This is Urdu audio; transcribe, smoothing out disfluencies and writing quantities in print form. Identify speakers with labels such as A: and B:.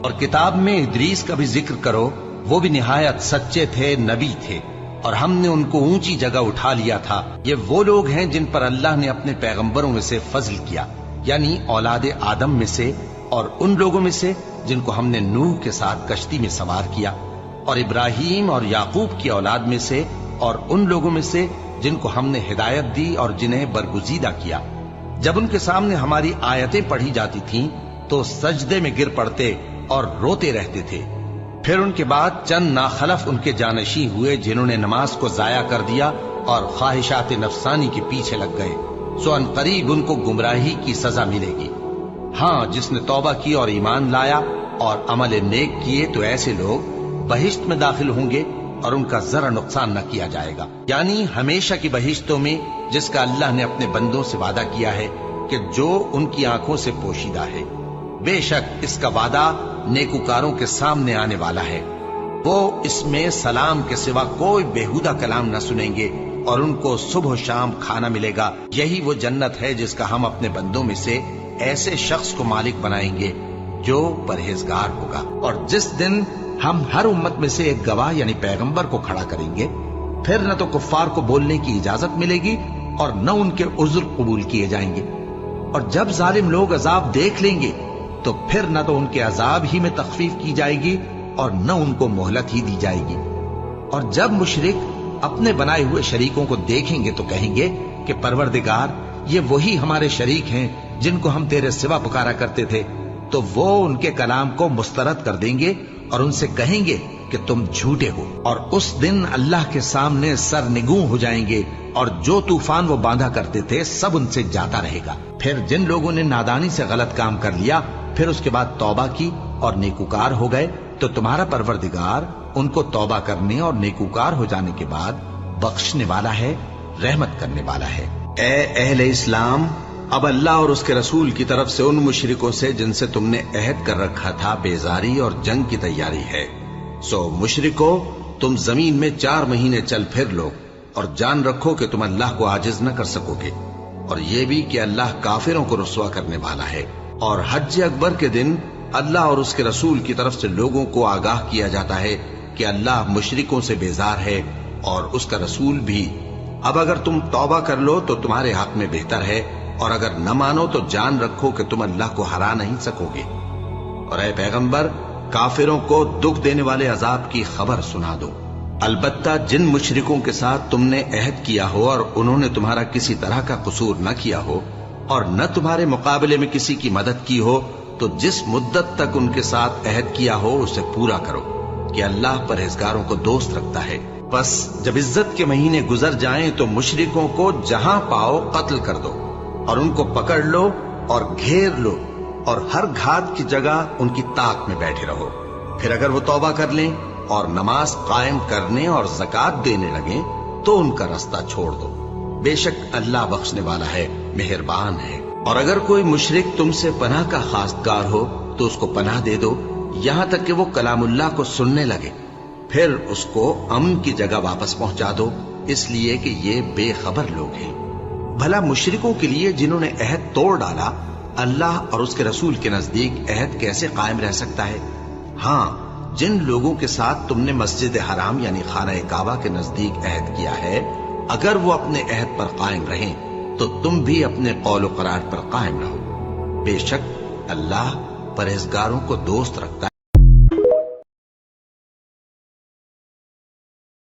A: اور کتاب میں ادریس کا بھی ذکر کرو، وہ بھی نہایت سچے تھے، نبی تھے، اور ہم نے ان کو اونچی جگہ اٹھا لیا تھا۔ یہ وہ لوگ ہیں جن پر اللہ نے اپنے پیغمبروں میں سے فضل کیا، یعنی اولاد آدم میں سے، اور ان لوگوں میں سے جن کو ہم نے نوح کے ساتھ کشتی میں سوار کیا، اور ابراہیم اور یعقوب کی اولاد میں سے، اور ان لوگوں میں سے جن کو ہم نے ہدایت دی اور جنہیں برگزیدہ کیا۔ جب ان کے سامنے ہماری آیتیں پڑھی جاتی تھیں تو سجدے میں گر پڑتے اور روتے رہتے تھے۔ پھر ان کے بعد چند ناخلف ان کے جانشین ہوئے جنہوں نے نماز کو ضائع کر دیا اور خواہشات نفسانی کے پیچھے لگ گئے، سو ان قریب ان کو گمراہی کی سزا ملے گی۔ ہاں، جس نے توبہ کی اور ایمان لایا اور عمل نیک کیے تو ایسے لوگ بہشت میں داخل ہوں گے اور ان کا ذرا نقصان نہ کیا جائے گا، یعنی ہمیشہ کی بہشتوں میں، جس کا اللہ نے اپنے بندوں سے وعدہ کیا ہے کہ جو ان کی آنکھوں سے پوشیدہ ہے۔ بے شک اس کا وعدہ نیکوکاروں کے سامنے آنے والا ہے، وہ اس میں سلام کے سوا کوئی بیہودہ کلام نہ سنیں گے اور ان کو صبح و شام کھانا ملے گا۔ یہی وہ جنت ہے جس کا ہم اپنے بندوں میں سے ایسے شخص کو مالک بنائیں گے جو پرہیزگار ہوگا۔ اور جس دن ہم ہر امت میں سے ایک گواہ یعنی پیغمبر کو کھڑا کریں گے، پھر نہ تو کفار کو بولنے کی اجازت ملے گی اور نہ ان کے عذر قبول کیے جائیں گے۔ اور جب ظالم لوگ عذاب دیکھ لیں گے تو پھر نہ تو ان کے عذاب ہی میں تخفیف کی جائے گی اور نہ ان کو مہلت ہی دی جائے گی۔ اور جب مشرک اپنے بنائے ہوئے شریکوں کو دیکھیں گے تو کہیں گے کہ پروردگار، یہ وہی ہمارے شریک ہیں جن کو ہم تیرے سوا پکارا کرتے تھے۔ تو وہ ان کے کلام کو مسترد کر دیں گے اور ان سے کہیں گے کہ تم جھوٹے ہو، اور اس دن اللہ کے سامنے سرنگوں ہو جائیں گے، اور جو طوفان وہ باندھا کرتے تھے سب ان سے جاتا رہے گا۔ پھر جن لوگوں نے نادانی سے غلط کام کر لیا، پھر اس کے بعد توبہ کی اور نیکوکار ہو گئے، تو تمہارا پروردگار ان کو توبہ کرنے اور نیکوکار ہو جانے کے بعد بخشنے والا ہے، رحمت کرنے والا ہے۔ اے اہل اسلام، اب اللہ اور اس کے رسول کی طرف سے ان مشرکوں سے جن سے تم نے عہد کر رکھا تھا بیزاری اور جنگ کی تیاری ہے۔ سو مشرکو، تم زمین میں 4 مہینے چل پھر لو اور جان رکھو کہ تم اللہ کو عاجز نہ کر سکو گے، اور یہ بھی کہ اللہ کافروں کو رسوا کرنے والا ہے۔ اور حج اکبر کے دن اللہ اور اس کے رسول کی طرف سے لوگوں کو آگاہ کیا جاتا ہے کہ اللہ مشرکوں سے بیزار ہے اور اس کا رسول بھی۔ اب اگر تم توبہ کر لو تو تمہارے حق میں بہتر ہے، اور اگر نہ مانو تو جان رکھو کہ تم اللہ کو ہرا نہیں سکو گے۔ اور اے پیغمبر، کافروں کو دکھ دینے والے عذاب کی خبر سنا دو۔ البتہ جن مشرکوں کے ساتھ تم نے عہد کیا ہو اور انہوں نے تمہارا کسی طرح کا قصور نہ کیا ہو اور نہ تمہارے مقابلے میں کسی کی مدد کی ہو، تو جس مدت تک ان کے ساتھ عہد کیا ہو اسے پورا کرو، کہ اللہ پرہیزگاروں کو دوست رکھتا ہے۔ بس جب عزت کے مہینے گزر جائیں تو مشرکوں کو جہاں پاؤ قتل کر دو، اور ان کو پکڑ لو اور گھیر لو، اور ہر گھات کی جگہ ان کی طاق میں بیٹھے رہو۔ پھر اگر وہ توبہ کر لیں اور نماز قائم کرنے اور زکوٰۃ دینے لگیں تو ان کا رستہ چھوڑ دو، بے شک اللہ بخشنے والا ہے، مہربان ہے۔ اور اگر کوئی مشرک تم سے پناہ کا خواستگار ہو تو اس کو پناہ دے دو، یہاں تک کہ وہ کلام اللہ کو سننے لگے، پھر اس کو امن کی جگہ واپس پہنچا دو، اس لیے کہ یہ بے خبر لوگ ہیں۔ بھلا مشرکوں کے لیے جنہوں نے عہد توڑ ڈالا، اللہ اور اس کے رسول کے نزدیک عہد کیسے قائم رہ سکتا ہے؟ ہاں، جن لوگوں کے ساتھ تم نے مسجد حرام یعنی خانہ کعبہ کے نزدیک عہد کیا ہے، اگر وہ اپنے عہد پر قائم رہیں تو تم بھی اپنے قول و قرار پر قائم رہو، بے شک اللہ پرہیزگاروں کو دوست رکھتا ہے۔